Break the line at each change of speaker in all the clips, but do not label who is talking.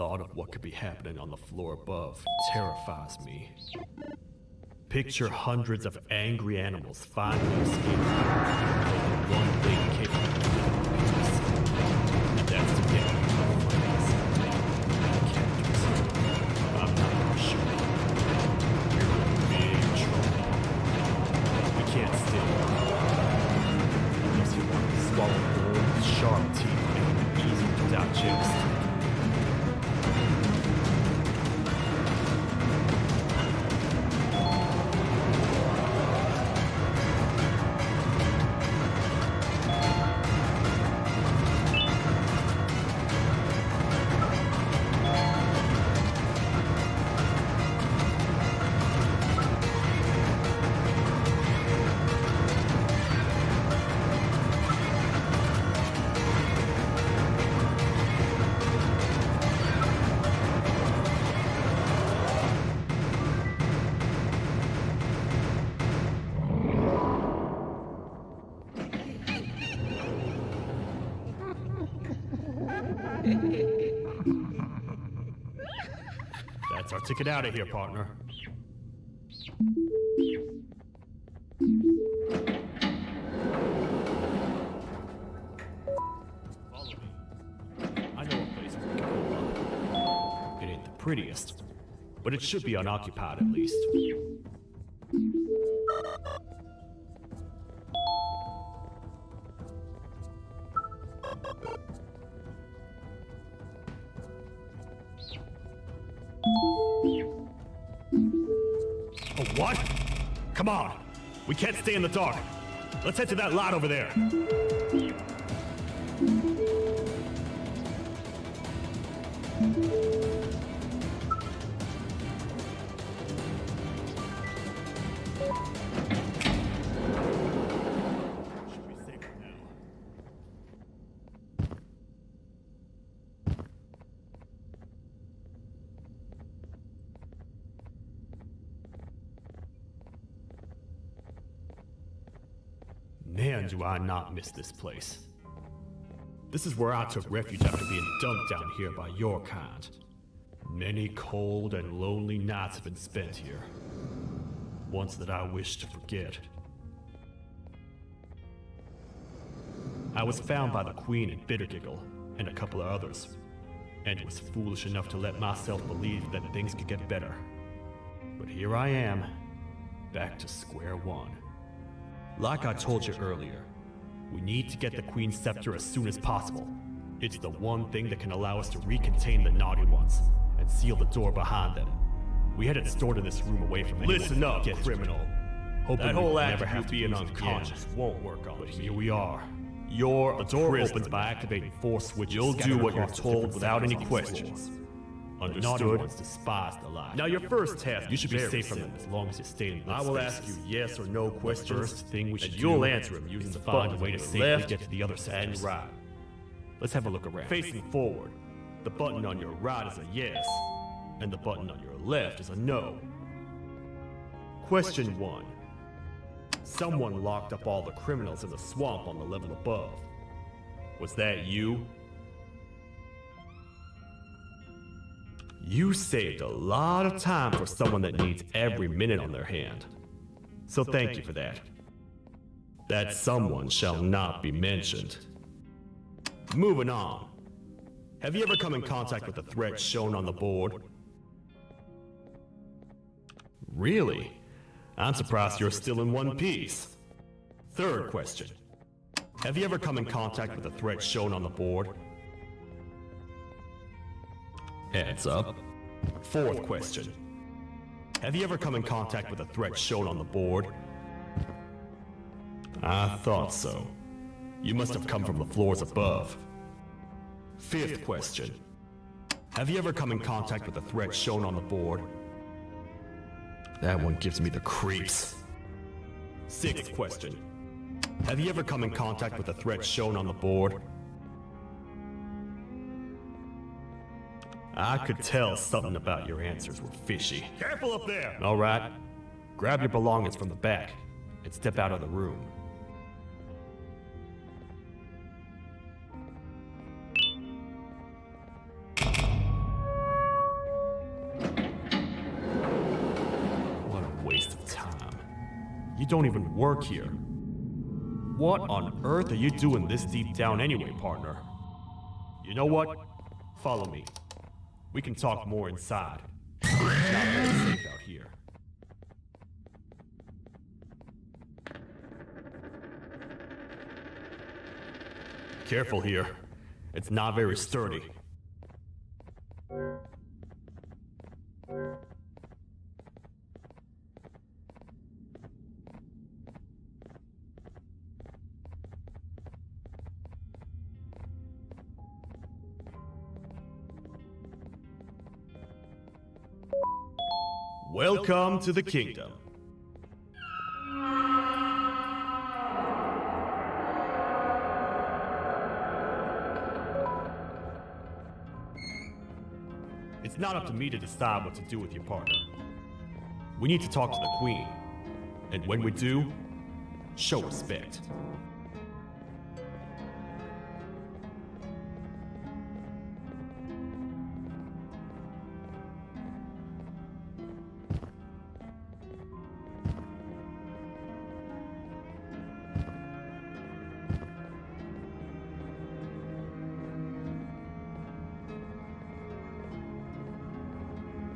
thought of what could be happening on the floor above terrifies me. Picture hundreds of angry animals finally escaping the one thing capable of living peace. And that's to get friends. Captors. I'm not gonna shoot. We're in big trouble. We can't stay unless you want to swallow gold with sharp teeth and easy to digest. That's our ticket out of here, partner. Follow me. I know a place we can pull up. It ain't the prettiest, but it should be unoccupied at least. Oh, what? Come on! We can't stay in the dark. Let's head to that lot over there. Should be safe now. Man, do I not miss this place. This is where I took refuge after being dumped down here by your kind. Many cold and lonely nights have been spent here. Ones that I wish to forget. I was found by the Queen and Bittergiggle, and a couple of others, and was foolish enough to let myself believe that things could get better. But here I am, back to square one. Like I told you earlier, we need to get the Queen's scepter as soon as possible. It's the one thing that can allow us to recontain the naughty ones and seal the door behind them. We had it stored in this room away from anyone. Listen up, criminal. Hoping that whole act of being unconscious won't work on us. But here we are. You're a door opens by activating 4 switches. You'll do what you're told without any questions. Understood? Despise the lie. Now your first task, you should be safe from them as long as you stay in this I will ask you yes or no questions. The first thing we should do, you'll answer them using the find a way to safely get to the other side and right. Let's have a look around. Facing forward, the button on your right is a yes, and the button on your left is a no. Question 1. Someone locked up all the criminals in the swamp on the level above. Was that you? You saved a lot of time for someone that needs every minute on their hand. So thank you for that. That someone shall not be mentioned. Moving on. Have you ever come in contact with the threat shown on the board? Really? I'm surprised you're still in one piece. Third question. Have you ever come in contact with the threat shown on the board? Heads up. Fourth question. Have you ever come in contact with a threat shown on the board? I thought so. You must have come from the floors above. Fifth question. Have you ever come in contact with a threat shown on the board? That one gives me the creeps. Sixth question. Have you ever come in contact with a threat shown on the board? I could tell something about your answers were fishy. Careful up there! All right. Grab your belongings from the back and step out of the room. You don't even work here. What on earth are you doing this deep down anyway, partner? You know what? Follow me. We can talk more inside. It's not very safe out here. Careful here. It's not very sturdy. Welcome to the kingdom. It's not up to me to decide what to do with your partner. We need to talk to the Queen. And when we do, show respect.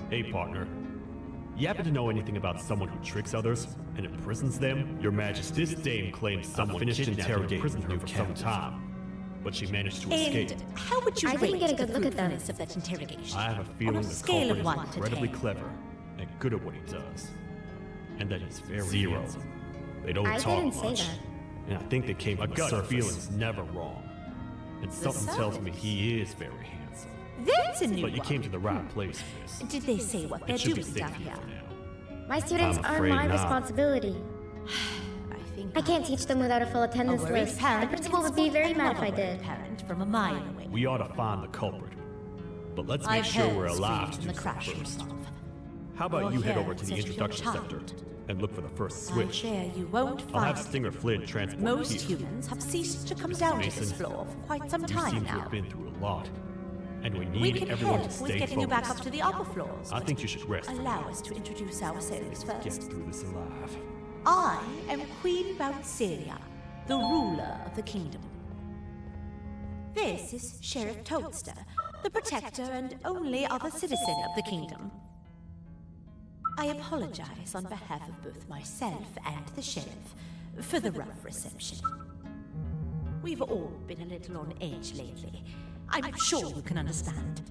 Hey, partner. You happen to know anything about someone who tricks others and imprisons them? Your Majesty, this dame claims someone finished interrogating her for some time, but she managed to escape.
And how would you rate the fruitfulness of that interrogation?
I have a feeling the
scale of
culprit
1
is
to
incredibly
10.
clever and good at what he does, and that he's very Zero. Handsome. They don't
I
talk
didn't say
much,
that.
and I think they came from
A
a
gut
gut feeling's never wrong. And something tells me
surface.
he is very handsome.
That's a new
But you
one.
came to the right place, miss.
Did they say what they're
It should be
doing
safe
down
here
here?
for now.
My students
I'm
are
afraid
my
not.
responsibility.
I think
I can't teach them without a full attendance
worried
list. The
parent
principal
can
would be
spot
very mad if I
another
did.
worried parent from a mile away.
We ought to find the culprit. But let's make
I've
sure
heard
we're alive to
screams
do
in the
so
crash
first.
yourself.
How about
You're
you head
here
over to
in
the
search of your
introduction
child.
sector and look for the first
I
switch?
fear you won't
I'll have
find
Stinger Flynn transport
most
here.
humans have ceased to come
Mr.
down to
Mason,
this floor for quite some
You
time
seem to
now.
have been through a lot, and we
We
need
can
everyone
help
to
with
stay
getting you back up
focused.
to the upper floors.
I
but
think you should rest. for
allow
now.
us to introduce ourselves
Get
first.
through this alive.
I am Queen Bounceria, the ruler of the kingdom. This is Sheriff Toadster, the protector and only other citizen of the kingdom. I apologize on behalf of both myself and the sheriff for the rough reception. We've all been a little on edge lately. I'm sure you can understand.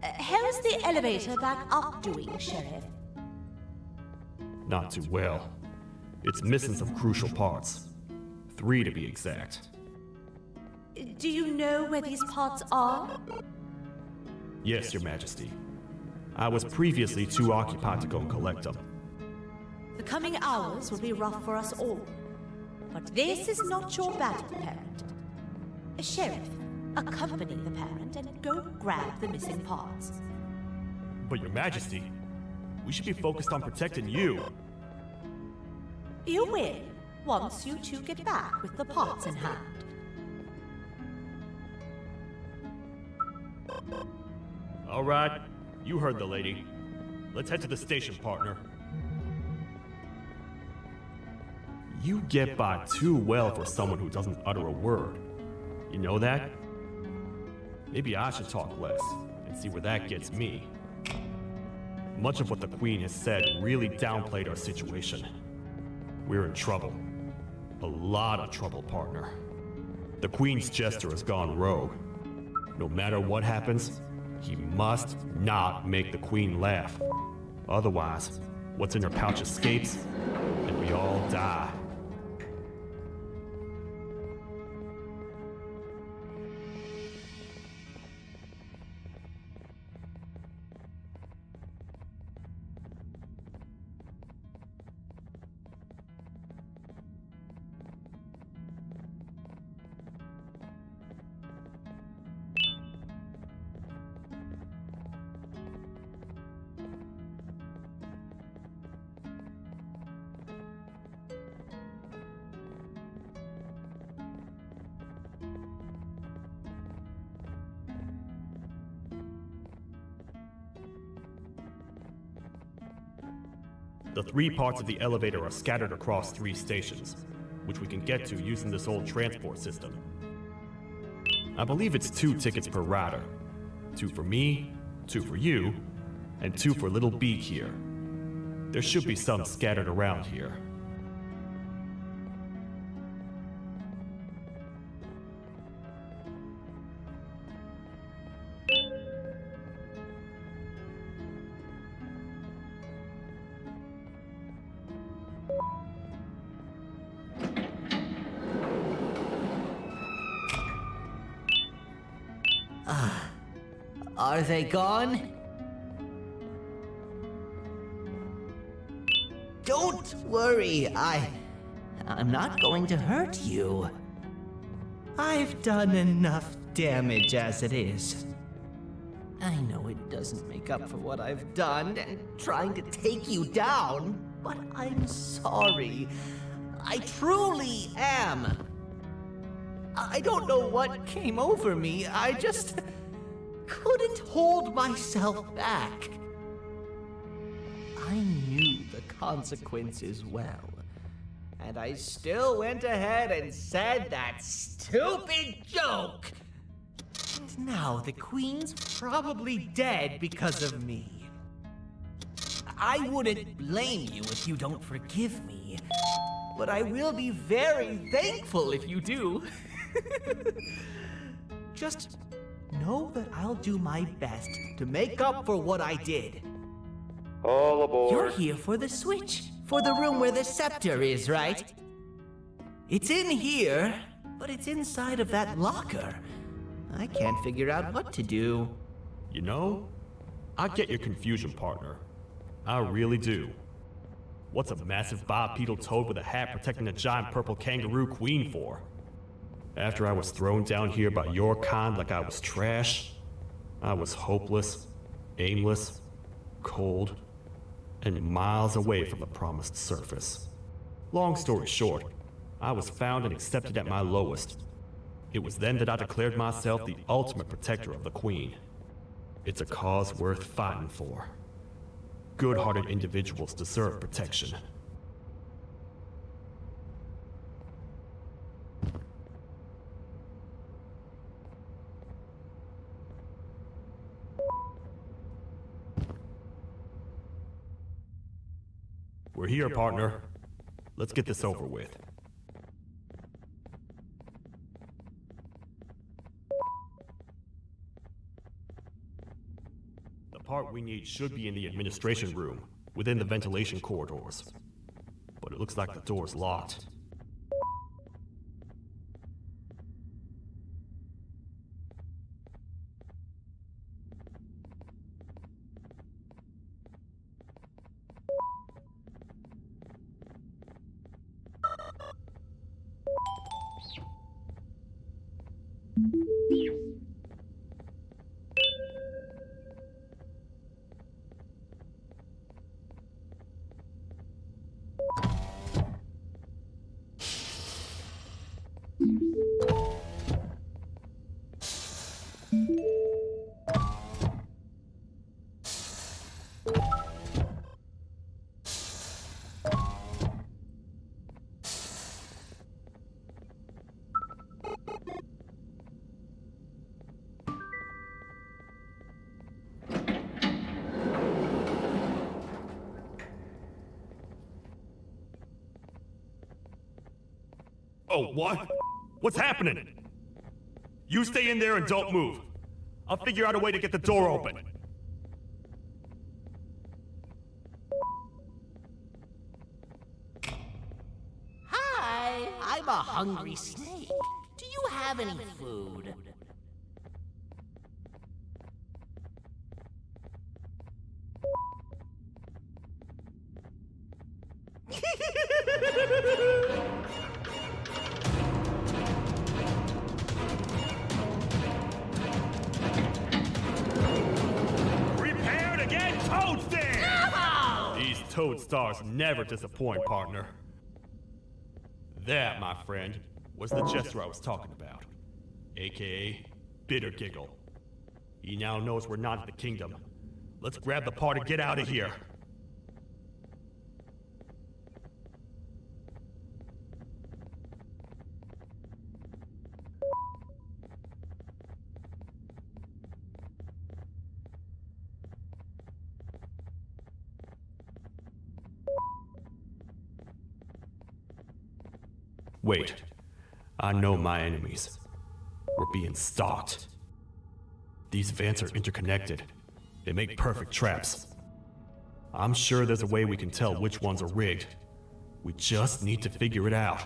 How's the elevator back up doing, Sheriff?
Not too well. It's missing some crucial parts. 3 to be exact.
Do you know where these parts are?
Yes, Your Majesty. I was previously too occupied to go and collect them.
The coming hours will be rough for us all. But this is not your battle, parent. Sheriff, accompany the parent and go grab the missing parts.
But Your Majesty, we should be focused on protecting you.
You will, once you two get back with the parts in hand.
All right, you heard the lady. Let's head to the station, partner. You get by too well for someone who doesn't utter a word. You know that? Maybe I should talk less and see where that gets me. Much of what the Queen has said really downplayed our situation. We're in trouble. A lot of trouble, partner. The Queen's jester has gone rogue. No matter what happens, he must not make the Queen laugh. Otherwise, what's in her pouch escapes, and we all die. The 3 parts of the elevator are scattered across 3 stations, which we can get to using this old transport system. I believe it's 2 tickets per rider. 2 for me, 2 for you, and 2 for Little Beak here. There should be some scattered around here.
Are they gone? Don't worry, I'm not going to hurt you. I've done enough damage as it is. I know it doesn't make up for what I've done and trying to take you down, but I'm sorry. I truly am. I don't know what came over me. I just couldn't hold myself back. I knew the consequences well, and I still went ahead and said that stupid joke. And now the Queen's probably dead because of me. I wouldn't blame you if you don't forgive me, but I will be very thankful if you do. Just know that I'll do my best to make up for what I did.
All aboard.
You're here for the switch, for the room where the scepter is, right? It's in here, but it's inside of that locker. I can't figure out what to do.
You know, I get your confusion, partner. I really do. What's a massive bipedal toad with a hat protecting a giant purple kangaroo queen for? After I was thrown down here by your kind like I was trash, I was hopeless, aimless, cold, and miles away from the promised surface. Long story short, I was found and accepted at my lowest. It was then that I declared myself the ultimate protector of the Queen. It's a cause worth fighting for. Good-hearted individuals deserve protection. We're here, partner. Let's get this over with. The part we need should be in the administration room, within the ventilation corridors. But it looks like the door's locked. Oh, what? What's happening? You stay in there and don't move. I'll figure out a way to get the door open.
Hi, I'm a hungry snake. Do you have any food?
Prepare to get toasted! These toad stars never disappoint, partner. That, my friend, was the jester I was talking about, aka Bitter Giggle. He now knows we're not in the kingdom. Let's grab the part and get out of here. Wait, I know my enemies. We're being stalked. These vents are interconnected. They make perfect traps. I'm sure there's a way we can tell which ones are rigged. We just need to figure it out.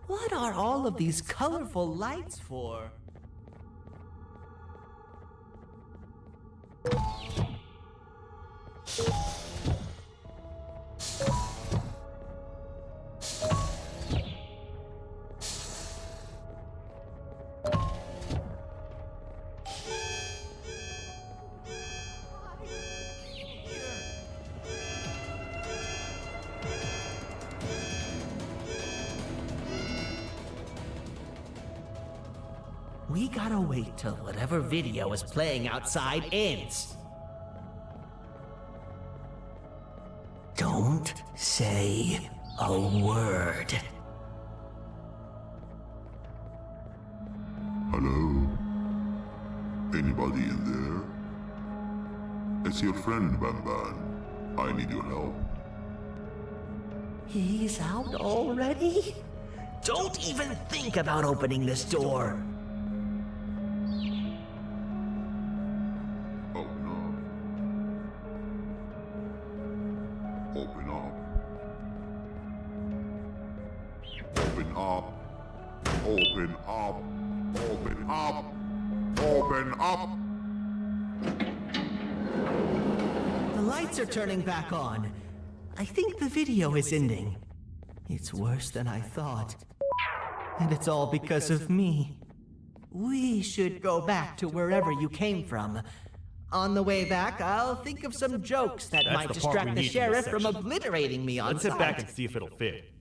What are all of these colorful lights for? We gotta wait till whatever video is playing outside ends. Don't say a word.
Hello? Anybody in there? It's your friend, Banban. I need your help.
He's out already? Don't even think about opening this door.
Open up. Open up. Open up. Open up. Open up. Open up.
The lights are turning back on. I think the video is ending. It's worse than I thought. And it's all because of me. We should go back to wherever you came from. On the way back, I'll think of some jokes that
That's
might
the part we
distract the
need in this
sheriff from
section.
obliterating me on
Let's sit
sight.
back and see if it'll fit.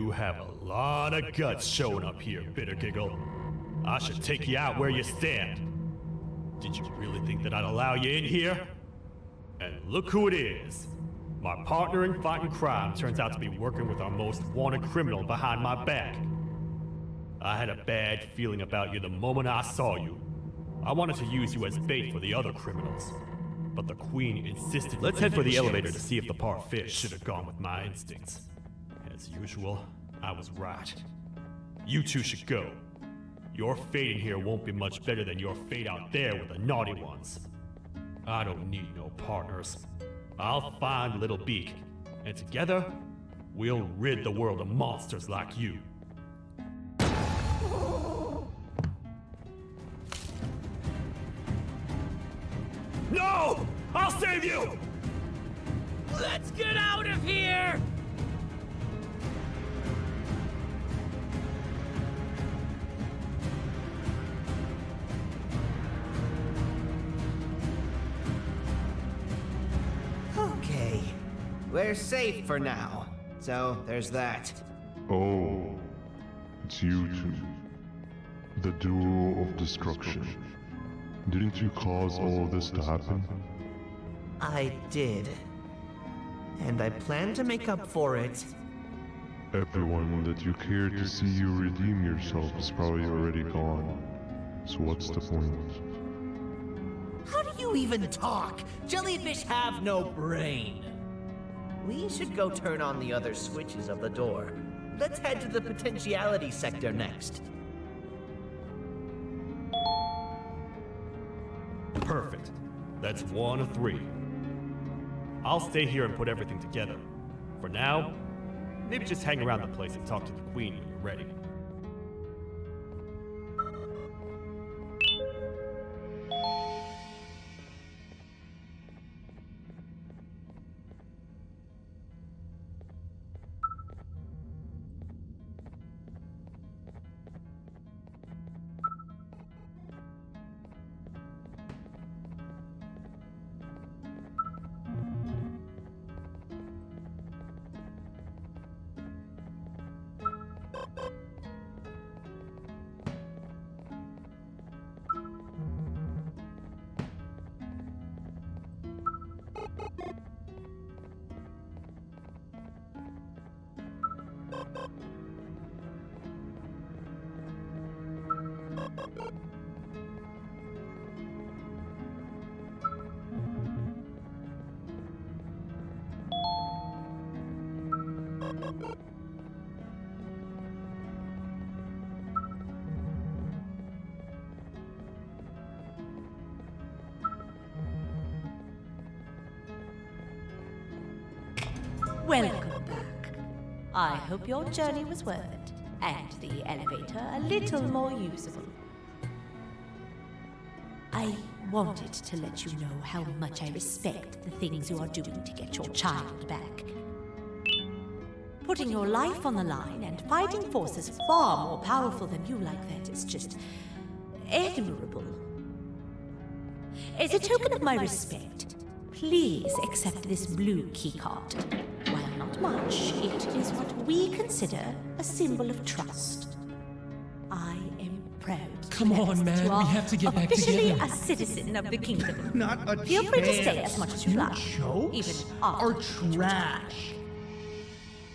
You have a lot of guts showing up here, Bittergiggle. I should take you out where you stand. Did you really think that I'd allow you in here? And look who it is. My partner in fighting crime turns out to be working with our most wanted criminal behind my back. I had a bad feeling about you the moment I saw you. I wanted to use you as bait for the other criminals. But the Queen insisted. Let's head for the elevator to see if the parfait should have gone with my instincts. As usual, I was right. You two should go. Your fate in here won't be much better than your fate out there with the naughty ones. I don't need no partners. I'll find Little Beak, and together, we'll rid the world of monsters like you. No! I'll save you!
Let's get out of here!
Okay, we're safe for now. So, there's that.
Oh, it's you two. The duo of destruction. Didn't you cause all of this to happen?
I did. And I plan to make up for it.
Everyone that you cared to see you redeem yourself is probably already gone. So what's the point?
How do you even talk? Jellyfish have no brain. We should go turn on the other switches of the door. Let's head to the potentiality sector next.
Perfect. That's 1 of 3. I'll stay here and put everything together. For now, maybe just hang around the place and talk to the Queen when you're ready.
Welcome back. I hope your journey was worth it, and the elevator a little more usable. I wanted to let you know how much I respect the things you are doing to get your child back. Putting your life on the line and fighting forces far more powerful than you like that is just admirable. As a token of my respect, please accept this blue keycard. While not much, it is what we consider a symbol of trust. I am proud.
Come on, man, we have to get back
officially
together.
a citizen of the kingdom.
Not a
Feel free to stay
chance.
as much as you like.
Jokes
Even
are
after
trash.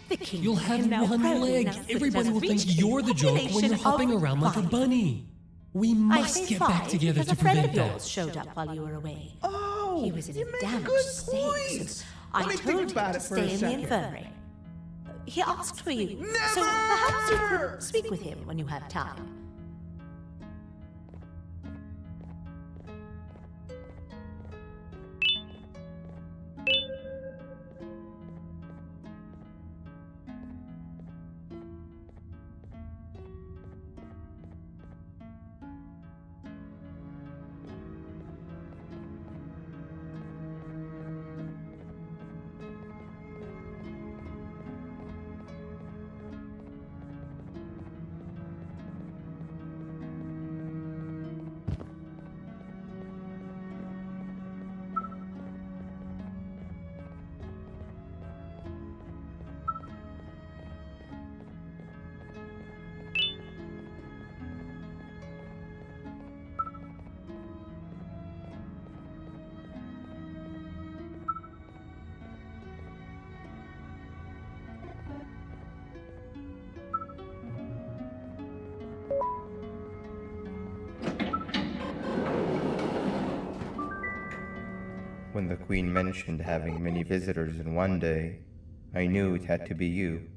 the kingdom
You'll have
can now
one
proudly
leg.
announce that it
Everybody
has
will think
reached
you're
a
the joke when you're
population
hopping
of
around like a
5.
bunny. We
I
must
say
get back
5
together
because
to
a friend
prevent
of
that.
yours showed up while you were away.
Oh,
He was in
you
a
make
damaged
good
state,
points.
so I
Let me
told
think
him
about
to
it for
stay
a
in the
second.
infirmary. He asked for you, so perhaps you could speak with him when you have time.
When the Queen mentioned having many visitors in one day, I knew it had to be you.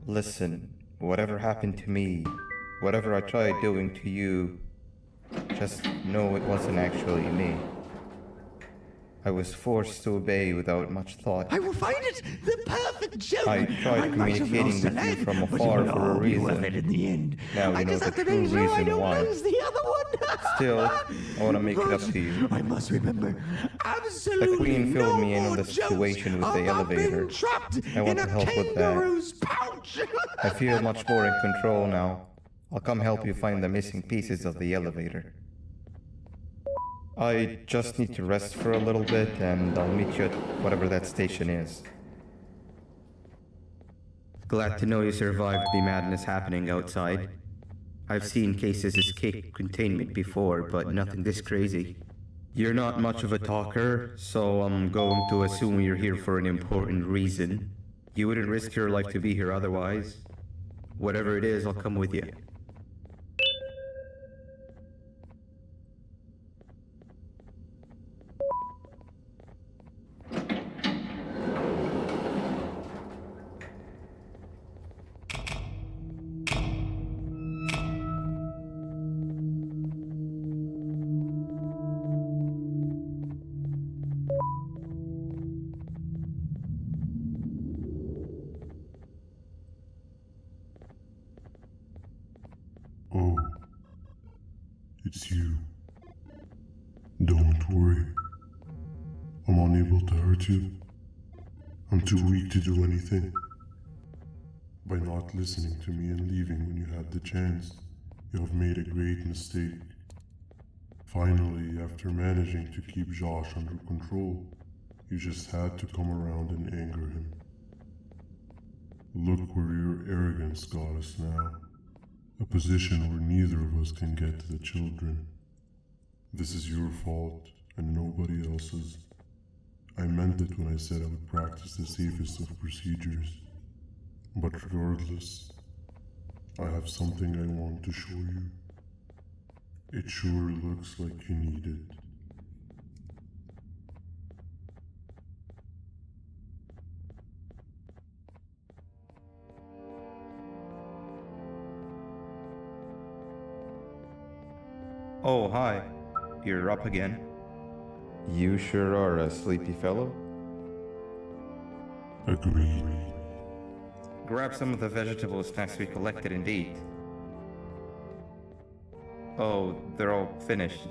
Listen, whatever happened to me, whatever I tried doing to you, just know it wasn't actually me. I was forced to obey without much thought.
I will find it! The perfect gem!
I tried communicating with you from afar for a reason.
In the end.
Now you know the true reason why.
The other one.
Still, I want to make it up to you.
I must remember. Absolutely
The Queen filled me in on the situation with the elevator. I want to help with that.
Pouch.
I feel much more in control now. I'll come help you find the missing pieces of the elevator. I just need to rest for a little bit, and I'll meet you at whatever that station is. Glad to know you survived the madness happening outside. I've seen cases escape containment before, but nothing this crazy. You're not much of a talker, so I'm going to assume you're here for an important reason. You wouldn't risk your life to be here otherwise. Whatever it is, I'll come with you.
Oh, it's you. Don't worry. I'm unable to hurt you. I'm too weak to do anything. By not listening to me and leaving when you had the chance, you have made a great mistake. Finally, after managing to keep Josh under control, you just had to come around and anger him. Look where your arrogance got us now. A position where neither of us can get to the children. This is your fault, and nobody else's. I meant it when I said I would practice the safest of procedures. But regardless, I have something I want to show you. It sure looks like you need it.
Oh, hi. You're up again. You sure are a sleepy fellow.
Agreed.
Grab some of the vegetable snacks we collected and eat. Oh, they're all finished.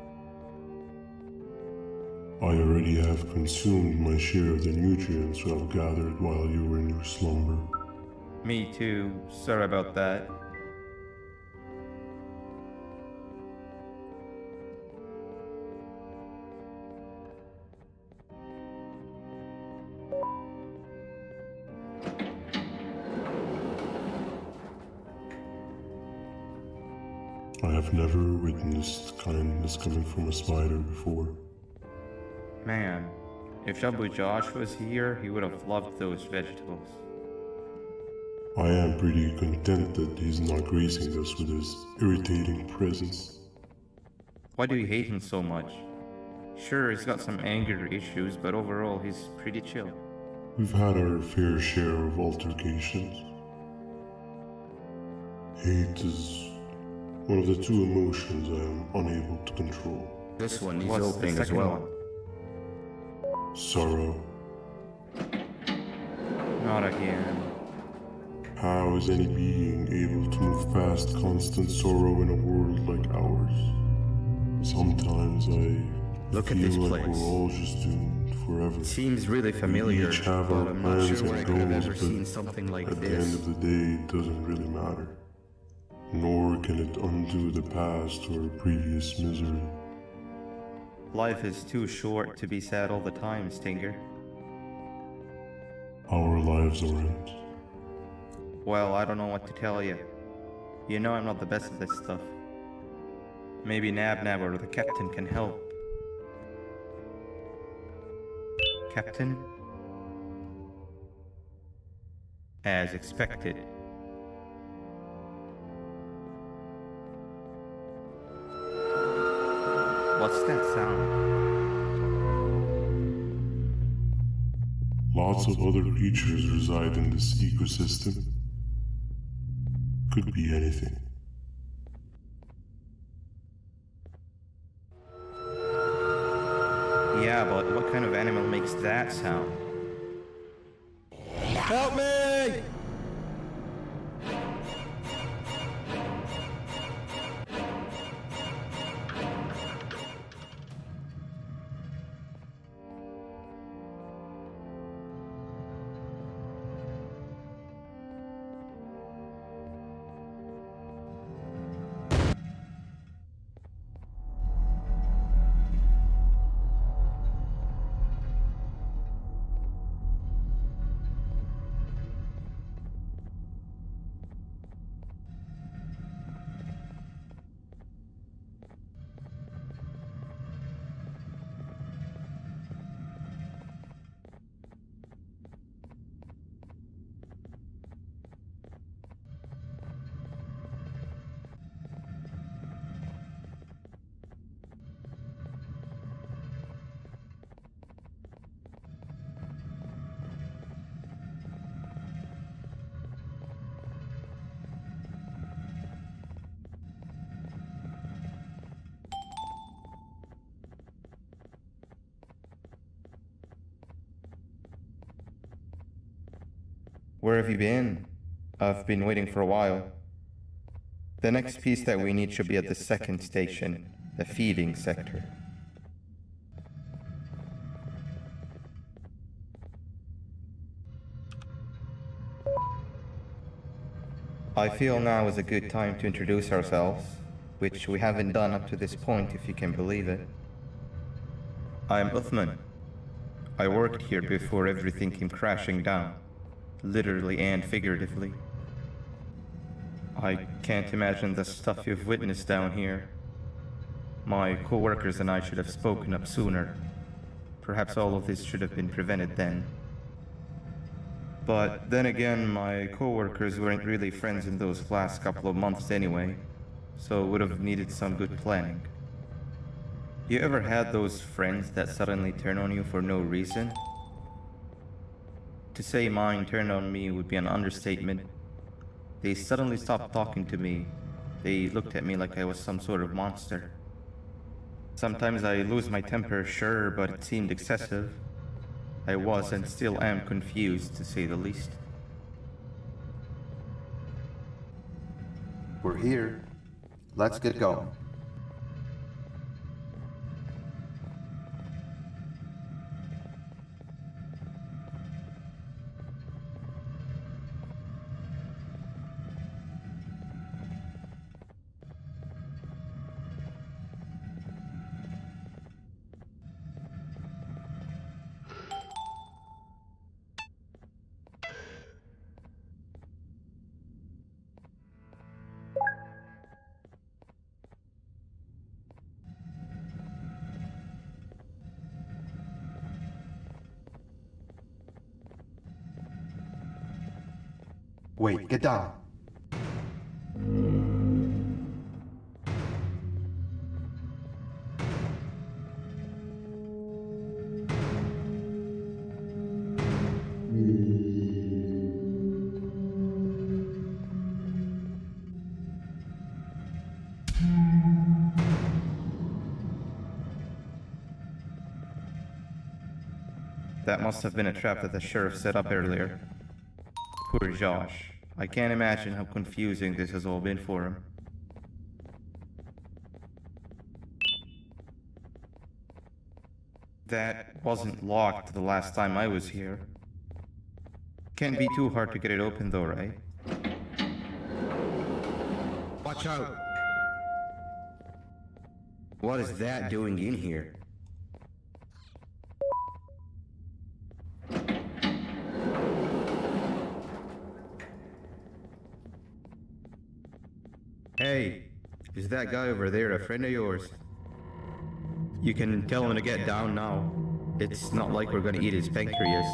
I already have consumed my share of the nutrients I've gathered while you were in your slumber.
Me too. Sorry about that.
I have never witnessed kindness coming from a spider before.
Man, if Shabu Josh was here, he would have loved those vegetables.
I am pretty content that he's not gracing us with his irritating presence.
Why do you hate him so much? Sure, he's got some anger issues, but overall he's pretty chill.
We've had our fair share of altercations. Hate is one of the two emotions I am unable to control.
This one needs opening as well.
Sorrow.
Not again.
How is any being able to move past constant sorrow in a world like ours? Sometimes I
Look at
feel
this
like
place.
we're all just doomed forever.
It seems really familiar,
We each have
but
our
I'm not
plans
sure where I
and
could have
goals,
ever
but
seen something like
at the
this.
end of the day, it doesn't really matter. Nor can it undo the past or previous misery.
Life is too short to be sad all the time, Stinger.
Our lives aren't.
Well, I don't know what to tell you. You know I'm not the best at this stuff. Maybe Nab or the captain can help. Captain? As expected. What's that sound?
lots of other creatures reside in this ecosystem. Could be anything.
Yeah, but what kind of animal makes that sound? Help me! Where have you been? I've been waiting for a while. The next piece that we need should be at the second station, the feeding sector. I feel now is a good time to introduce ourselves, which we haven't done up to this point, if you can believe it. I'm Uthman. I worked here before everything came crashing down, literally and figuratively. I can't imagine the stuff you've witnessed down here. My co-workers and I should have spoken up sooner. Perhaps all of this should have been prevented then. But then again, my co-workers weren't really friends in those last couple of months anyway, so would have needed some good planning. You ever had those friends that suddenly turn on you for no reason? To say mine turned on me would be an understatement. They suddenly stopped talking to me. They looked at me like I was some sort of monster. Sometimes I lose my temper, sure, but it seemed excessive. I was and still am confused, to say the least.
We're here. Let's get going. Wait, get down.
That must have been a trap that the sheriff set up earlier. Poor Josh. I can't imagine how confusing this has all been for him. That wasn't locked the last time I was here. Can't be too hard to get it open though, right? Watch out! What is that doing in here? Hey, is that guy over there a friend of yours? You can tell him to get down now. It's not like we're gonna eat his pancreas.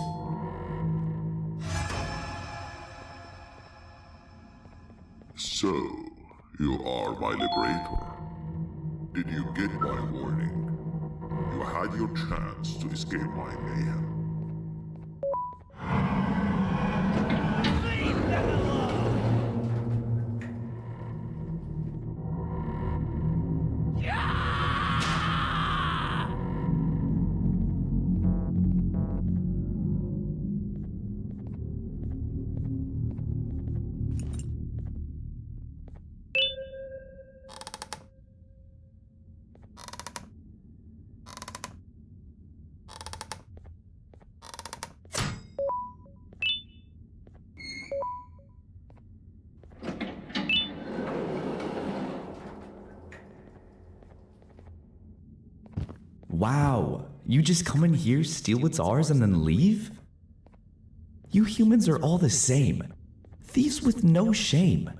So, you are my liberator. Did you get my warning? You had your chance to escape my mayhem.
Wow, you just come in here, steal what's ours, and then leave? You humans are all the same. Thieves with no shame.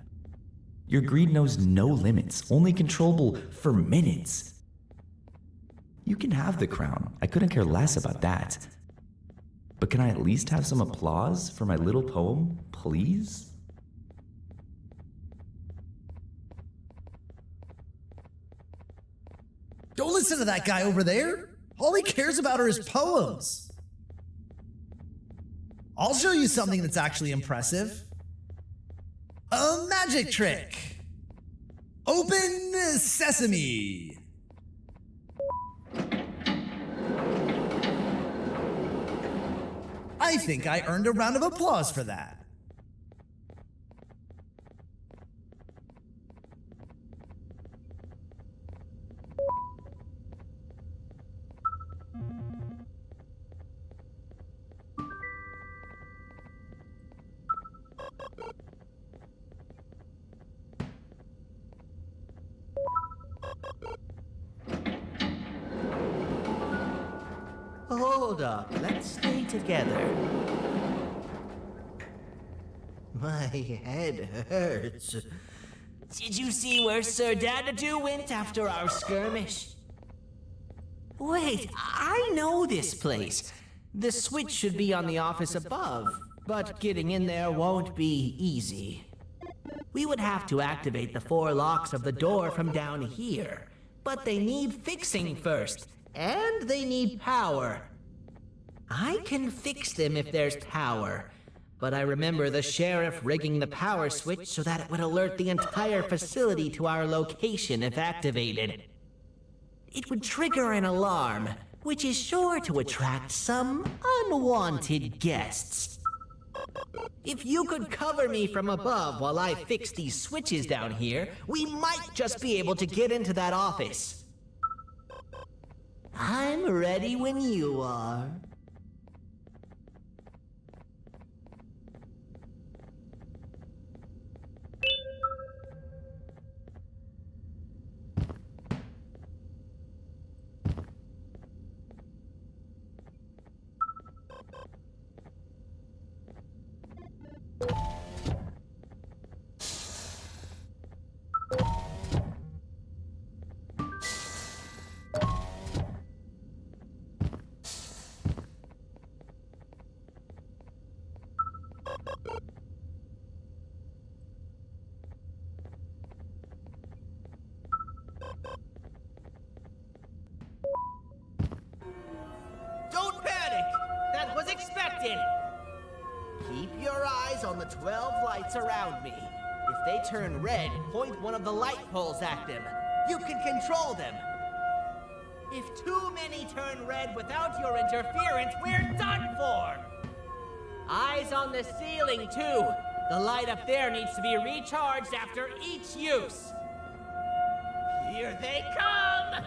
Your greed knows no limits, only controllable for minutes. You can have the crown. I couldn't care less about that. But can I at least have some applause for my little poem, please?
Don't listen to that guy over there. All he cares about are his poems. I'll show you something that's actually impressive. A magic trick. Open sesame. I think I earned a round of applause for that.
Hold up, let's stay together. My head hurts. Did you see where Sir Dadadoo went after our skirmish? Wait, I know this place. The switch should be on the office above, but getting in there won't be easy. We would have to activate the 4 locks of the door from down here, but they need fixing first, and they need power. I can fix them if there's power, but I remember the sheriff rigging the power switch so that it would alert the entire facility to our location if activated. It would trigger an alarm, which is sure to attract some unwanted guests. If you could cover me from above while I fix these switches down here, we might just be able to get into that office. I'm ready when you are.
Don't panic! That was expected!
Keep your eyes on the 12 lights around me. If they turn red, point one of the light poles at them. You can control them.
If too many turn red without your interference, we're done for! Eyes on the ceiling, too. The light up there needs to be recharged after each use. Here they come!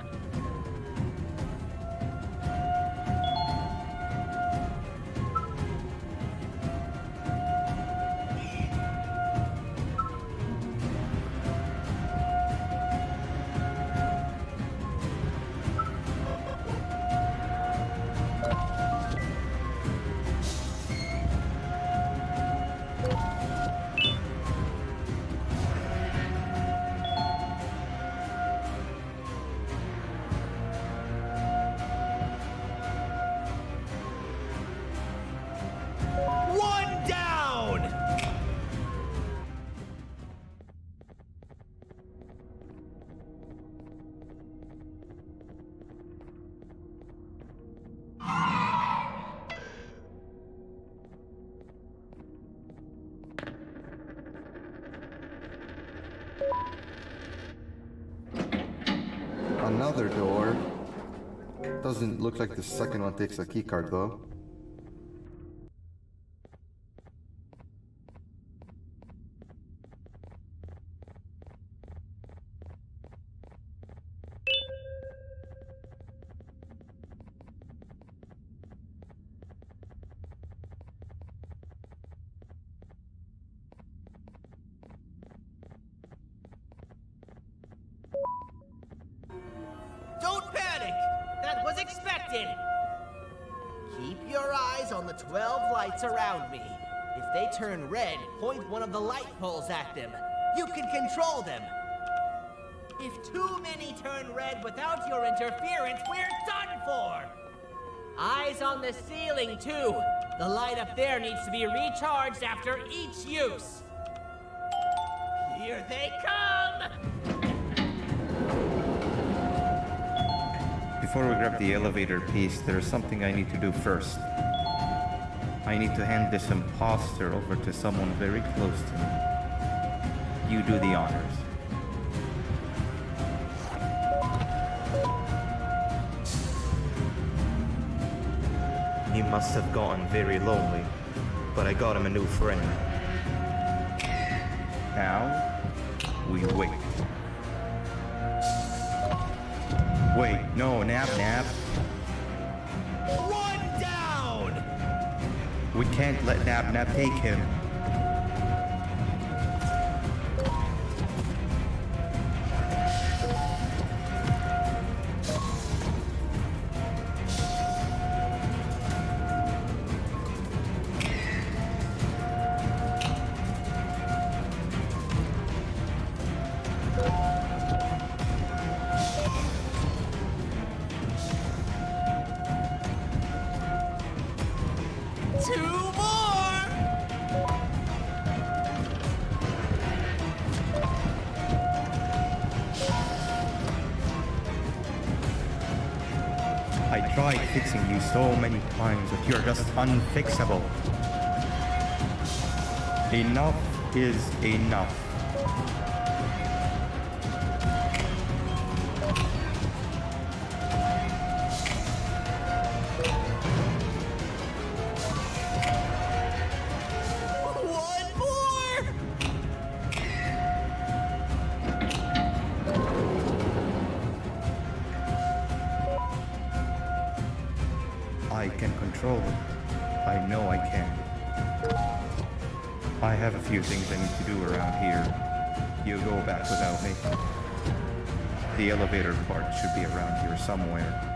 One down!
Another door. Doesn't look like the second one takes a keycard though.
Don't panic! That was expected! Keep your eyes on the 12 lights around me. If they turn red, point one of the light poles at them. You can control them. If too many turn red without your interference, we're done for! Eyes on the ceiling, too. The light up there needs to be recharged after each use. Here they come!
Before we grab the elevator piece, there's something I need to do first. I need to hand this imposter over to someone very close to me. You do the honors. He must have gotten very lonely, but I got him a new friend. Now, we wait. Wait, no, nap.
One down!
We can't let Nap take him.
Two more!
I tried fixing you so many times, but you're just unfixable. Enough is enough.
One more!
I can control it. I know I can. I have a few things I need to do around here. You go back without me. The elevator part should be around here somewhere.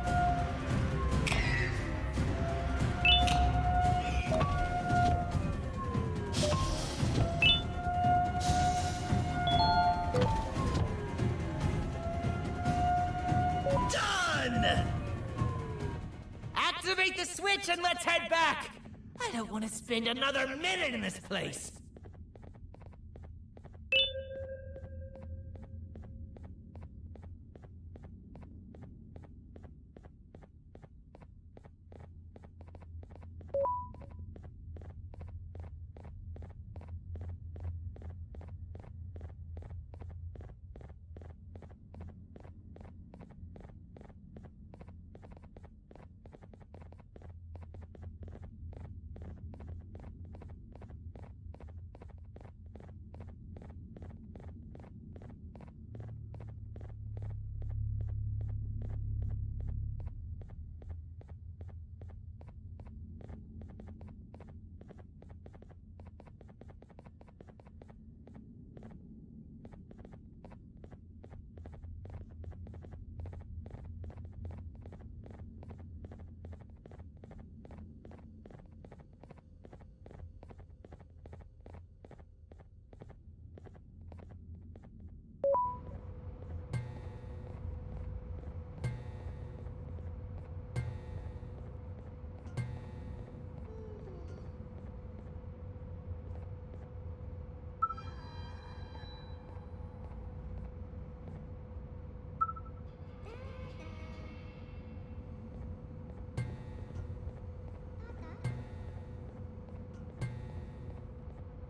Done! Activate the switch and let's head back! I don't want to spend another minute in this place!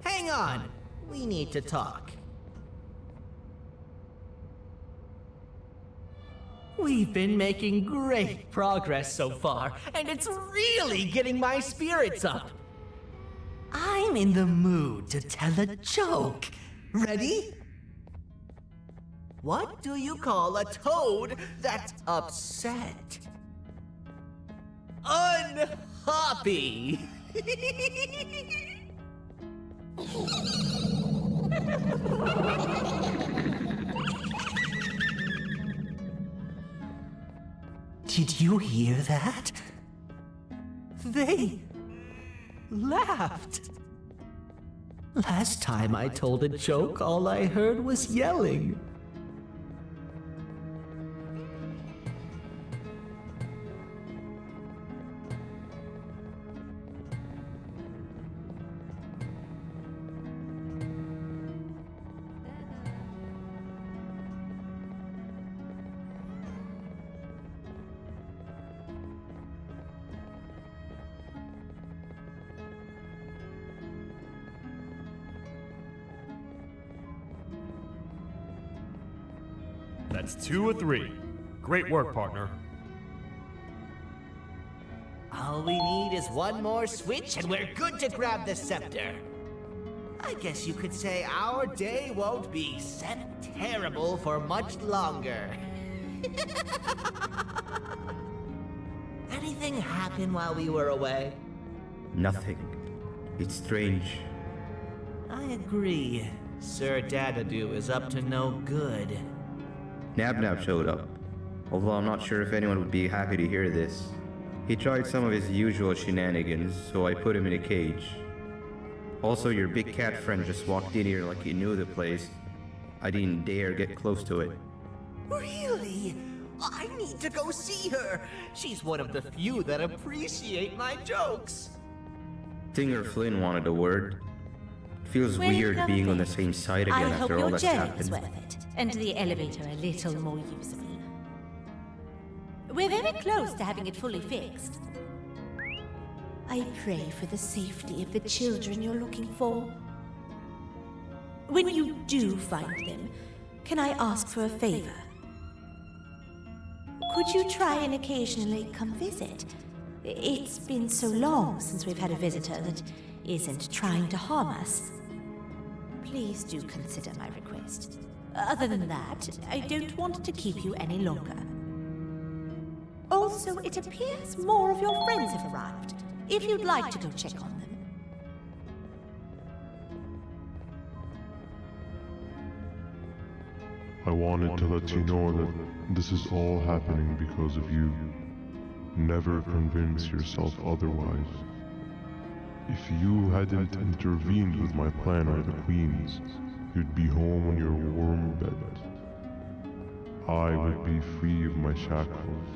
Hang on! We need to talk. We've been making great progress so far, and it's really getting my spirits up. I'm in the mood to tell a joke. Ready? What do you call a toad that's upset? Unhappy!
Did you hear that? They laughed. Last time I told a joke, all I heard was yelling.
That's 2 or 3. Great work, partner.
All we need is one more switch and we're good to grab the scepter. I guess you could say our day won't be terrible for much longer. Anything happen while we were away?
Nothing. It's strange.
I agree. Sir Dadadoo is up to no good.
Nab showed up, although I'm not sure if anyone would be happy to hear this. He tried some of his usual shenanigans, so I put him in a cage. Also, your big cat friend just walked in here like he knew the place. I didn't dare get close to it.
Really? I need to go see her. She's one of the few that appreciate my jokes.
Stinger Flynn wanted a word. Feels weird being on the same side again after all that's happened.
I hope your journey was worth it, and the elevator a little more usable. We're very close to having it fully fixed. I pray for the safety of the children you're looking for. When you do find them, can I ask for a favor? Could you try and occasionally come visit? It's been so long since we've had a visitor that isn't trying to harm us. Please do consider my request. Other than that, I don't want to keep you any longer. Also, it appears more of your friends have arrived, if you'd like to go check on them.
I wanted to let you know that this is all happening because of you. Never convince yourself otherwise. If you hadn't intervened with my plan or the Queen's, you'd be home in your warm bed. I would be free of my shackles,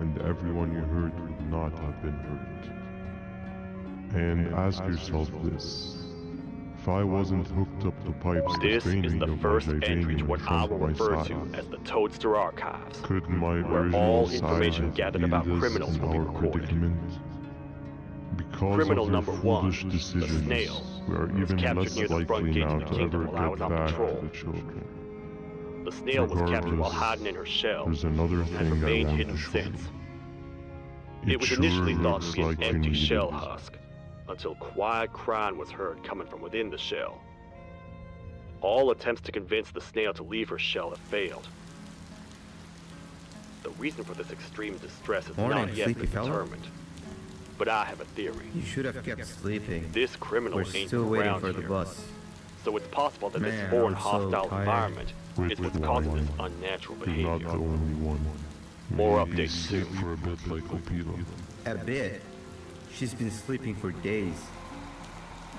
and everyone you hurt would not have been hurt. And ask yourself this. If I wasn't hooked up to pipes
This is the first entry to what I will refer to
side,
as the Toadster Archives,
could my
where
original
all
side
information
have
gathered about
aided us
criminals
in
will be
our
recorded.
predicament? Because
Criminal
of your
number 1,
foolish
the
decisions,
snail,
we are
was
even
captured
less
near the front
likely
gate
now
of the
to ever
kingdom while I was
get
on
back
patrol.
to the children.
The snail was captured while
Regardless,
hiding in her shell
there's another
and has
thing I
remained
want
hidden
to show
since.
you.
It was initially
sure
thought to
looks
be an
like you
empty
needed
shell
it.
husk, until quiet crying was heard coming from within the shell. All attempts to convince the snail to leave her shell have failed. The reason for this extreme distress has
Morning,
not yet
sleepy
been
fella.
determined, but I have a theory.
You should have kept sleeping.
This criminal
We're
ain't
still
from
waiting
around
for the
here,
bus.
so it's possible that
Man,
this foreign
I'm so
hostile
tired.
environment is what's causing this
Wait,
unnatural
You're not
behavior.
the only one.
More
Maybe
updates
sleep
soon.
for a bit like Opila.
A bit. She's been sleeping for days.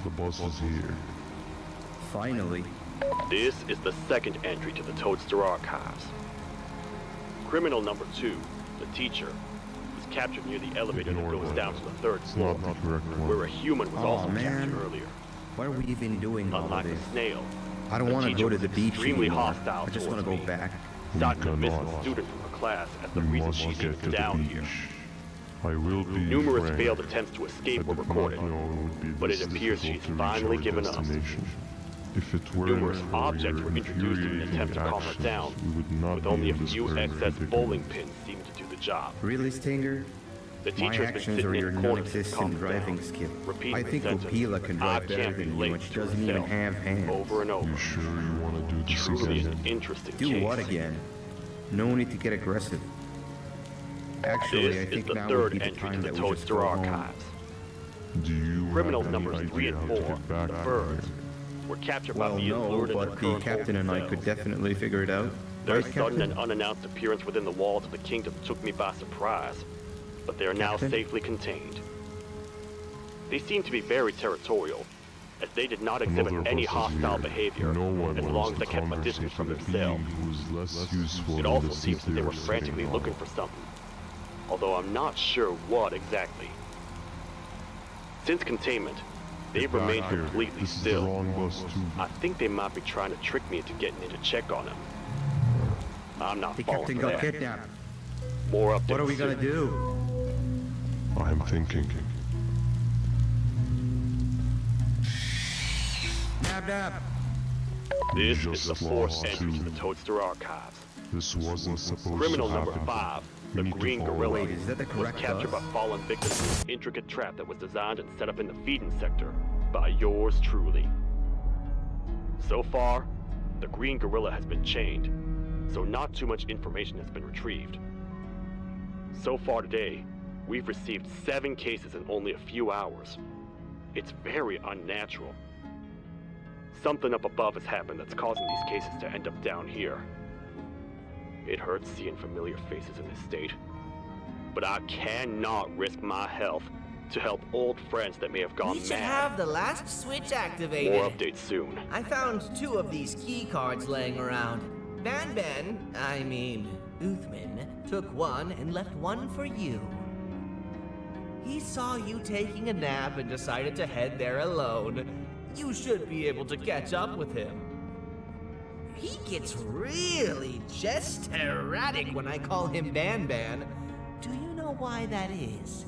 The bus is here.
Finally.
This is the second entry to the Toadster Archives. Criminal number 2, the teacher, was captured near the elevator that
Ignore
goes
that.
down to the 3rd
It's
floor,
not the correct one.
where a human was
Aw,
also
man.
captured earlier.
Why are we even doing all of
Unlike
this?
the snail,
I don't
the
want to
teacher
go to
was
the beach
extremely
anymore.
hostile
I just want to
towards
go
me,
back.
starting to miss
cannot.
a student from her class as the
You
reason
must
she's
get to the
down
beach.
here.
I will be
Numerous
frank.
failed attempts to escape were
I did
recorded,
not know it would be
but it
this
appears
difficult
she's
to
finally
reach our
given us.
destination. If it weren't
Numerous
for
objects
your
were introduced in an
infuriating
attempt to calm her
actions,
down,
we would not
with
be
only a
in this
few
very
excess
predicament.
bowling pins seeming to do the job.
Really, Stinger?
The
My
teacher's been
actions
sitting
or
in
your
a corner since
non-existent
calmed
driving
down,
skill.
repeating
I
the
think
sentence,
Opila can
"I
drive better
can't
than you,
relate
and she
to
doesn't even
herself,"
have hands.
over and over.
You sure you want to do this
Truly
again?
an interesting
Do
case.
what again? No need to get aggressive. Actually,
This
I
is
think
the
now would
third
be the
entry to
time
the
that we just
Toadster
go home.
Archives.
Do you
Criminal
have any
numbers
idea
3 and
how to
4,
get back
the
out
birds,
here?
were captured by
Well,
being
no,
lured into
but the
current
captain and I could
cells.
definitely figure it out.
Their
Right,
sudden
Captain?
and unannounced appearance within the walls of the kingdom took me by surprise, but they are now
Captain?
safely contained. They seem to be very territorial, as they did not exhibit
Another
any
of us is
hostile
here.
behavior
No one
as
wants
long as
to
they kept a distance from
conversate with a
themselves.
being who is less useful
It
than
also
the
seems that they were
are
frantically
sitting
looking
on.
for something, although I'm not sure what exactly. Since containment, they've
Get back
remained
here.
completely
This is the
still.
wrong bus too.
I think they might be trying to trick me into getting in to check on them. I'm not
The
falling
captain
for
got
that.
kidnapped.
More updates
What are we gonna
soon.
do?
I'm thinking.
Nab nab.
This
Just
is the fourth
lost
entry to
two.
the Toadster archives.
This wasn't supposed
Criminal
to
number
happen.
5,
We
the
need to
Green
follow
Gorilla,
Wait, is that the
was
correct
captured by
bus?
fallen victims in an intricate trap that was designed and set up in the feeding sector by yours truly. So far, the Green Gorilla has been chained, so not too much information has been retrieved. So far today, we've received 7 cases in only a few hours. It's very unnatural. Something up above has happened that's causing these cases to end up down here. It hurts seeing familiar faces in this state, but I cannot risk my health to help old friends that may have gone
We should
mad.
have the last switch activated.
More updates soon.
I found 2 of these key cards laying around. Uthman, took one and left one for you. He saw you taking a nap and decided to head there alone. You should be able to catch up with him. He gets really just erratic when I call him Banban. Do you know why that is?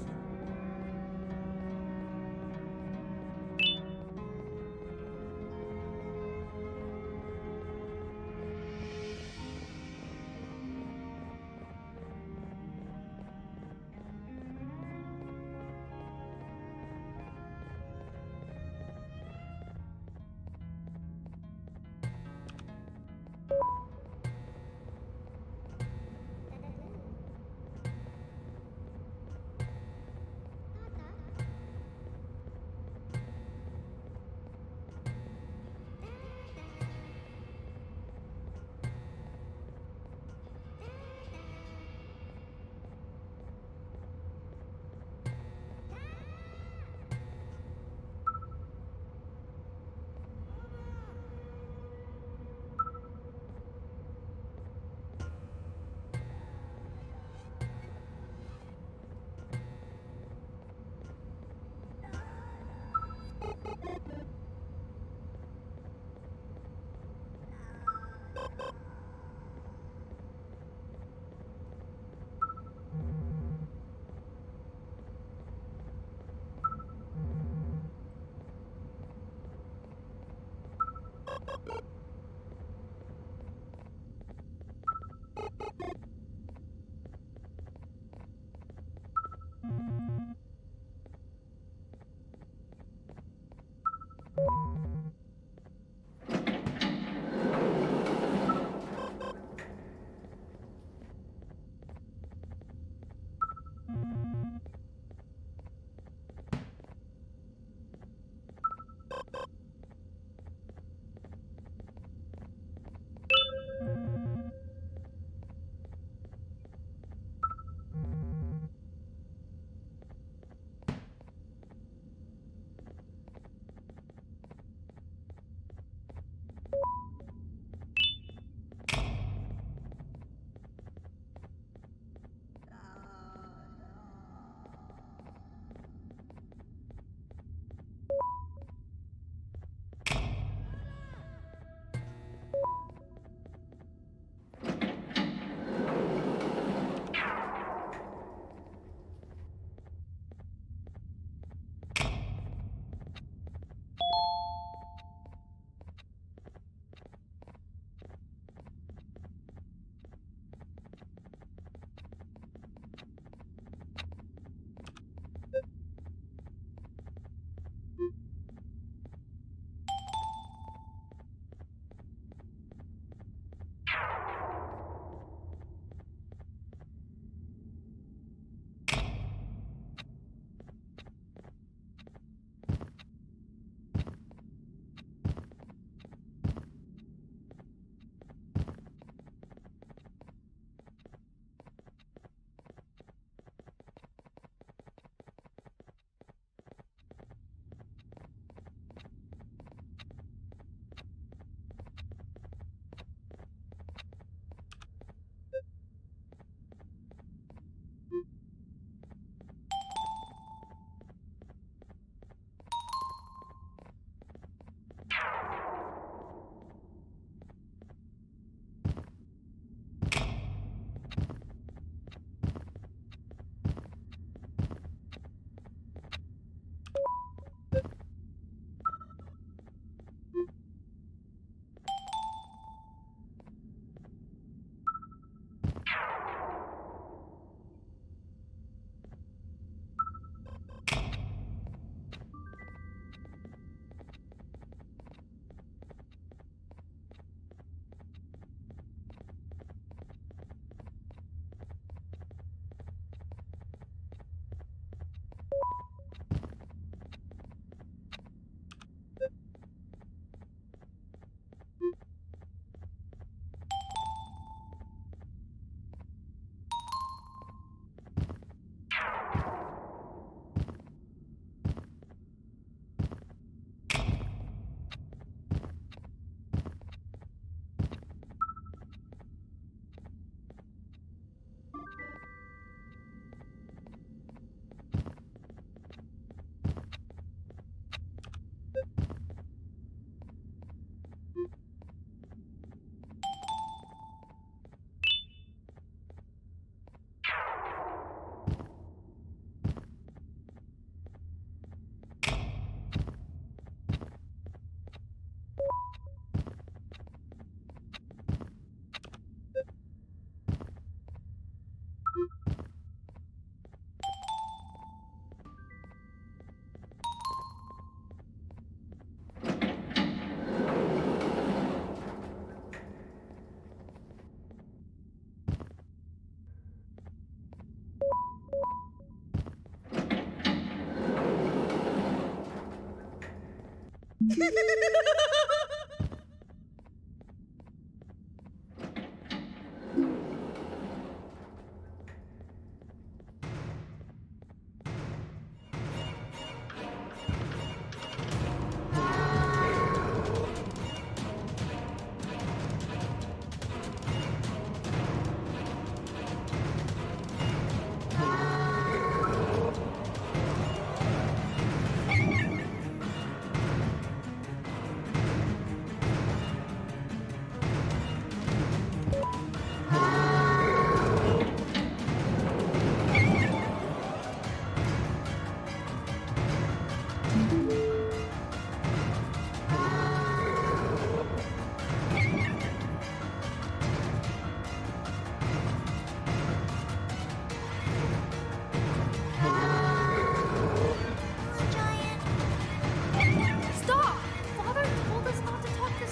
Stop! Father told us not to talk to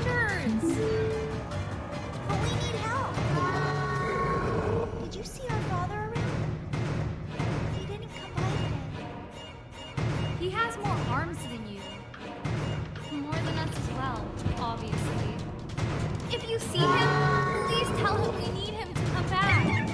strangers. But we need help. Did you see our father around? He didn't come by today. He has more arms than you. More than us as well, obviously. If you see him, please tell him we need him to come back.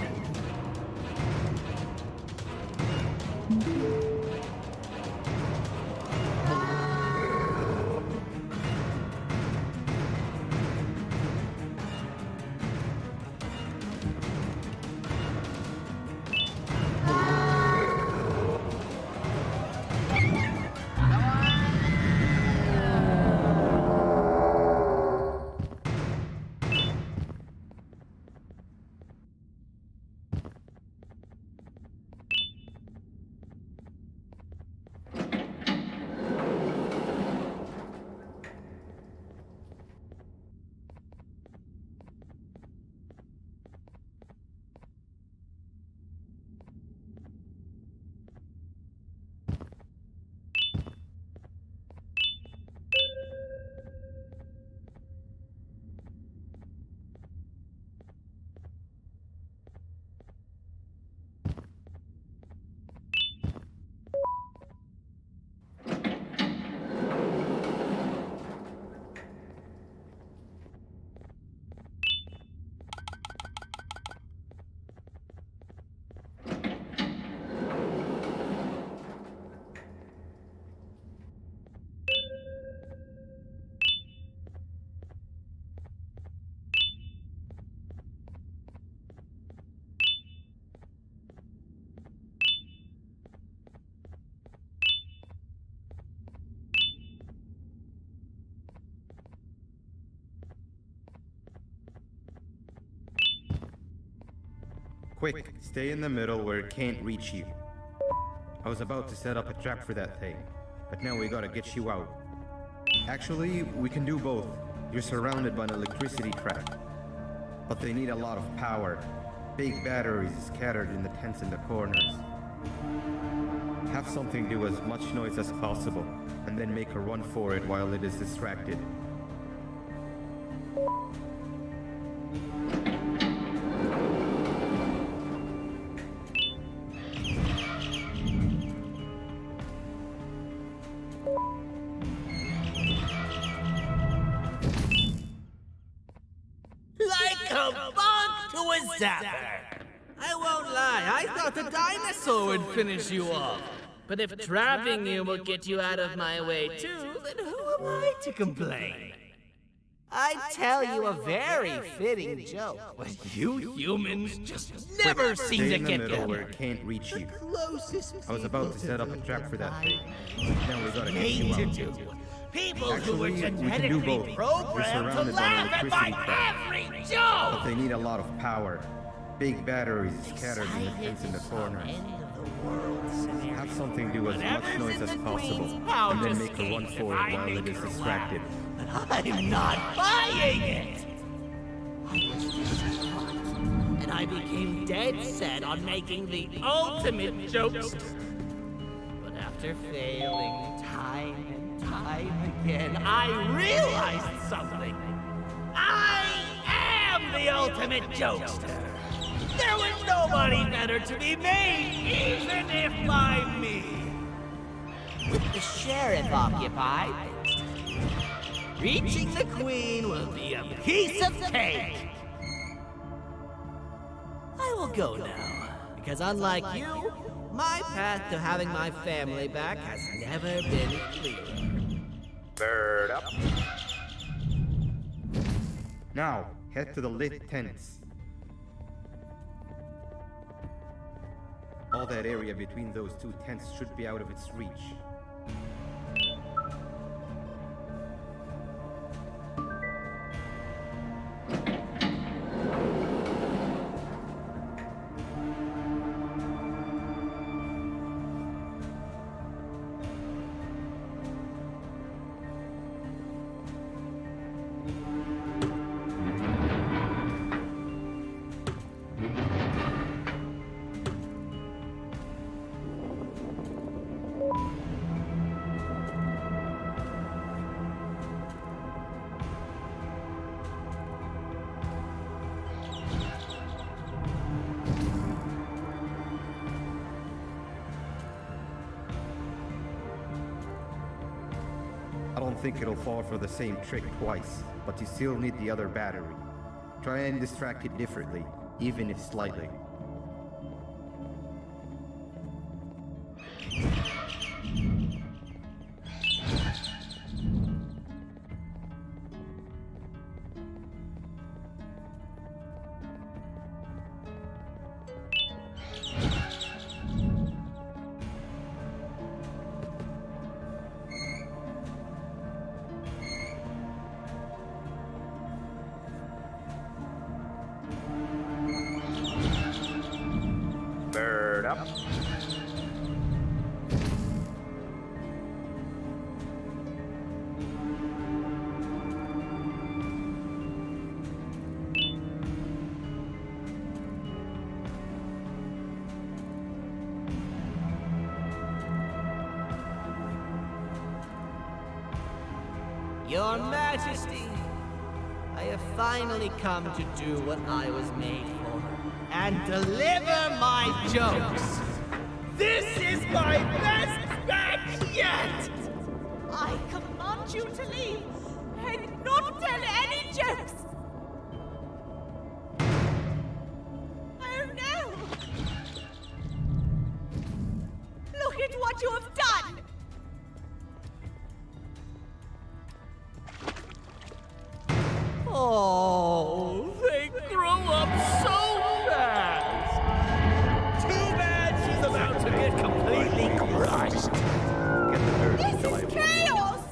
Quick, stay in the middle where it can't reach you. I was about to set up a trap for that thing, but now we gotta get you out. Actually, we can do both. You're surrounded by an electricity trap, but they need a lot of power. Big batteries scattered in the tents in the corners. Have something do as much noise as possible, and then make a run for it while it is distracted.
Like a bug to a zapper. I won't lie, I thought the dinosaur would finish you off. But if trapping you will get you out of my way too, then who am I to complain? I tell you a very fitting joke, but you humans just never seem
Stay
to
in the
get
middle
together.
where it can't reach you. I was about to set up a trap for that thing. Now we gotta get
Hate
you
to
out.
do. People who were
Actually, we can do
genetically
both. You're
programmed to
surrounded by
laugh
an
at
electricity
my
trap,
every
but
joke!
they need a lot of power. Big batteries scattered in the tents in the corners. Have something do as much noise as possible, and then make a run for it while it is distracted.
I'm not buying it! I was distraught, and I became dead set on making the ultimate jokester. But after failing time and time again, I realized something. I am the ultimate jokester. There was nobody better to be made, even if by me. With the sheriff occupied, Reaching the queen will be a piece of cake. I will go now, because unlike you, my path to having my family back has never been clearer.
Bird up. Now, head to the lit tents. All that area between those two tents should be out of its reach. I don't think it'll fall for the same trick twice, but you still need the other battery. Try and distract it differently, even if slightly. Bird up.
Your Majesty, I have finally come to do what I was made for, and deliver my jokes. This is my best match yet!
I command you to leave and not tell any jokes. Oh no! Look at what you have done!
Oh, they grow up so fast! Too bad she's about to get completely crushed.
This is chaos!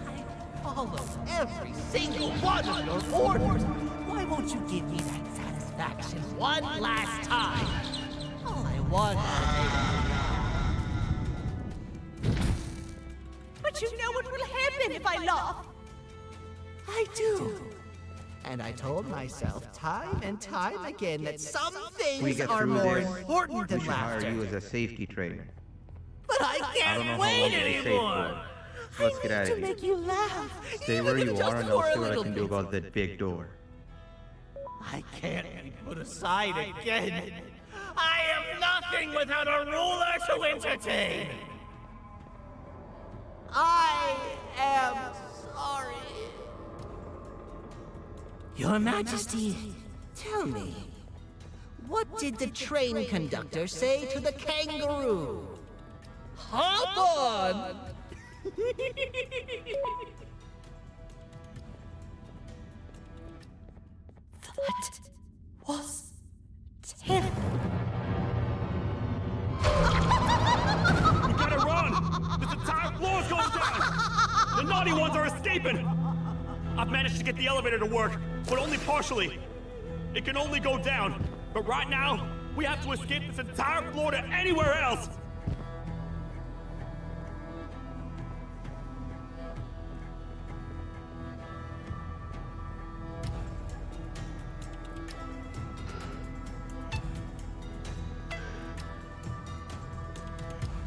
I follow every single one of your orders. Why won't you give me that satisfaction one last time? All I want is
But you know what will happen if I laugh.
I do. And I told myself time and time again that some things are more important than
hire
laughter.
you as a safety trainer.
But I
I don't know
can't
how
wait
long it'll take
anymore.
for. Let's get out
To
of here.
make you laugh.
Stay where you are, and I'll
for a
see what I
little
can do
bit.
about that big door.
I can't be put aside again. I am nothing without a ruler to entertain. I am sorry. Your Majesty, tell me, what did the train conductor say to the kangaroo? Hop on!
That was terrible.
We gotta run! This entire floor's going down! The naughty ones are escaping! I've managed to get the elevator to work, but only partially. It can only go down, but right now, we have to escape this entire floor to anywhere else!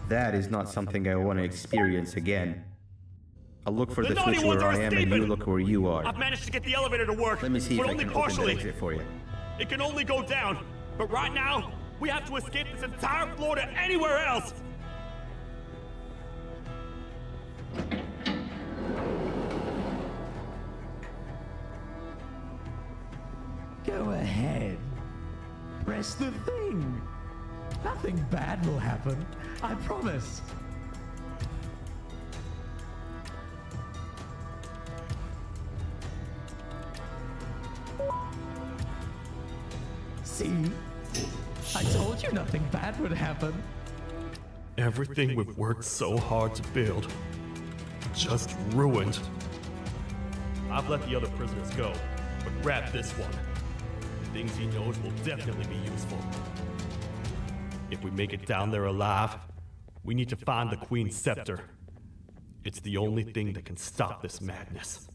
That is not something I want to experience again. I'll look for
The
the
naughty
switch
ones
where
are
I am, and
escaping!
you look where you are.
I've managed to get the elevator to work,
Let me see
but
if I
only
can open
partially.
that exit for you.
It can only go down, but right now, we have to escape this entire floor to anywhere else!
Go ahead. Press the thing. Nothing bad will happen. I promise. See? I told you nothing bad would happen.
Everything we've worked so hard to build, just ruined. I've let the other prisoners go, but grab this one. Things he knows will definitely be useful. If we make it down there alive, we need to find the Queen's scepter. It's the only thing that can stop this madness.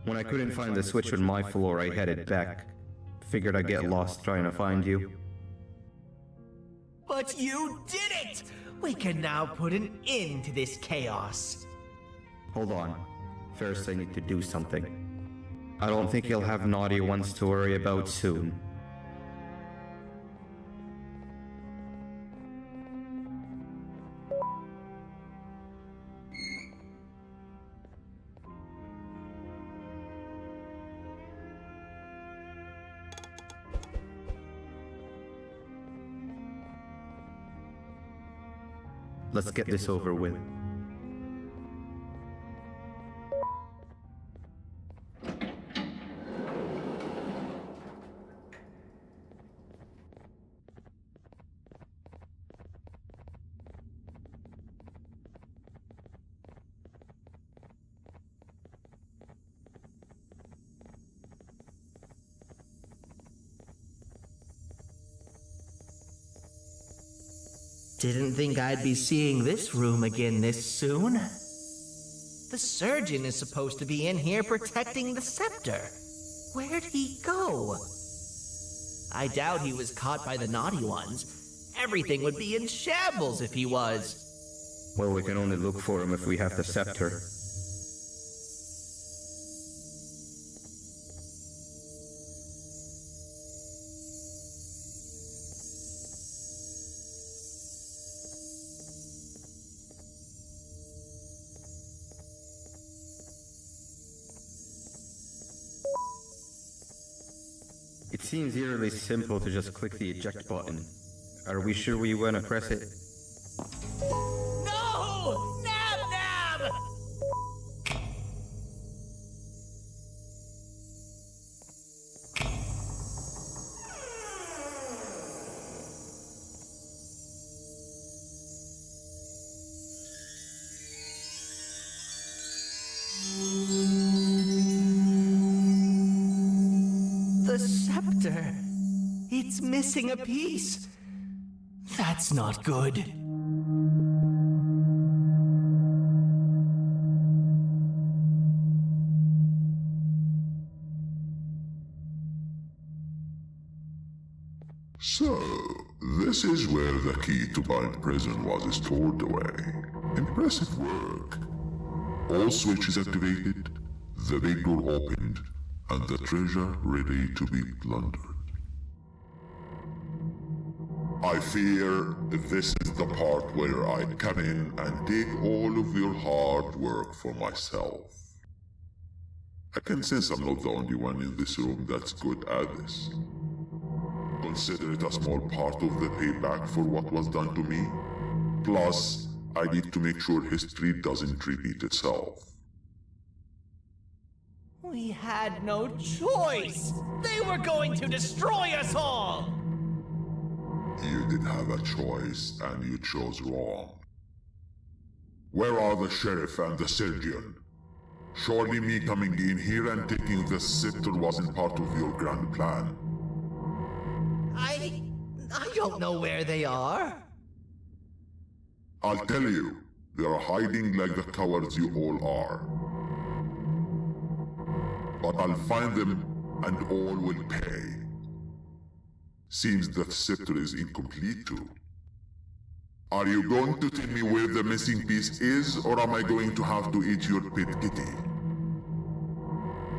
When I couldn't find the switch on my floor, I headed back. Figured I'd get lost trying to find you.
But you did it! We can now put an end to this chaos.
Hold on. First, I need to do something. I don't think he'll have naughty ones to worry about soon. Let's get this over with.
Didn't think I'd be seeing this room again this soon. The surgeon is supposed to be in here protecting the scepter. Where'd he go? I doubt he was caught by the naughty ones. Everything would be in shambles if he was.
Well, we can only look for him if we have the scepter. It seems eerily simple to just click the eject button. Are we sure we want to press it?
No! Nab Nab!
The scepter. It's missing a piece. That's not good.
So, this is where the key to Bind Prison was stored away. Impressive work. All switches activated, the big door opened, and the treasure ready to be plundered. I fear this is the part where I come in and take all of your hard work for myself. I can sense I'm not the only one in this room that's good at this. Consider it a small part of the payback for what was done to me. Plus, I need to make sure history doesn't repeat itself.
We had no choice! They were going to destroy us all!
You did have a choice, and you chose wrong. Where are the sheriff and the surgeon? Surely me coming in here and taking the scepter wasn't part of your grand plan.
I don't know where they are.
I'll tell you, they are hiding like the cowards you all are. But I'll find them, and all will pay. Seems the scepter is incomplete too. Are you going to tell me where the missing piece is, or am I going to have to eat your pet kitty?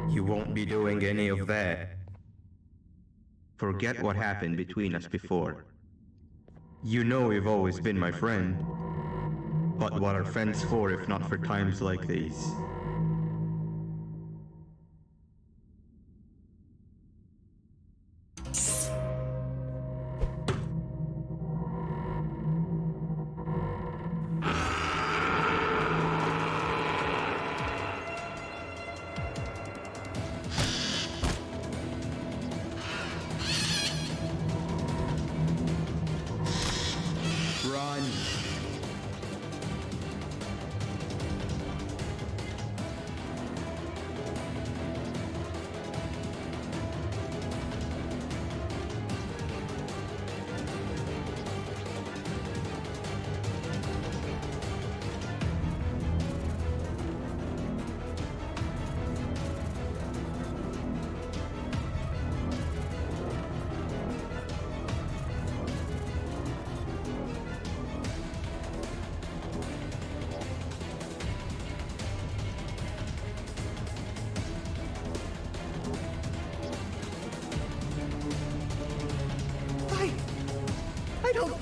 You won't be doing any of that. Forget what happened between us before. You know you've always been my friend. But what are friends for if not for times like these?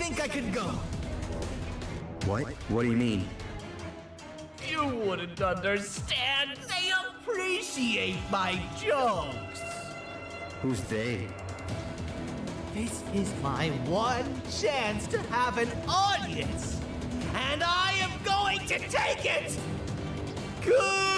think I could go.
What? What do you mean?
You wouldn't understand. They appreciate my jokes.
Who's they?
This is my one chance to have an audience. And I am going to take it. Goodbye.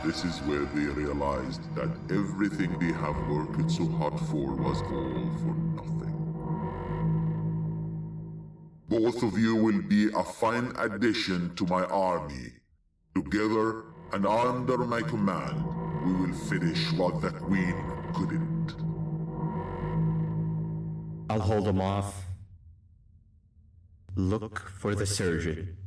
This is where they realized that everything they have worked so hard for was all for nothing. Both of you will be a fine addition to my army. Together and under my command, we will finish what the Queen couldn't.
I'll hold them off. Look for the surgeon.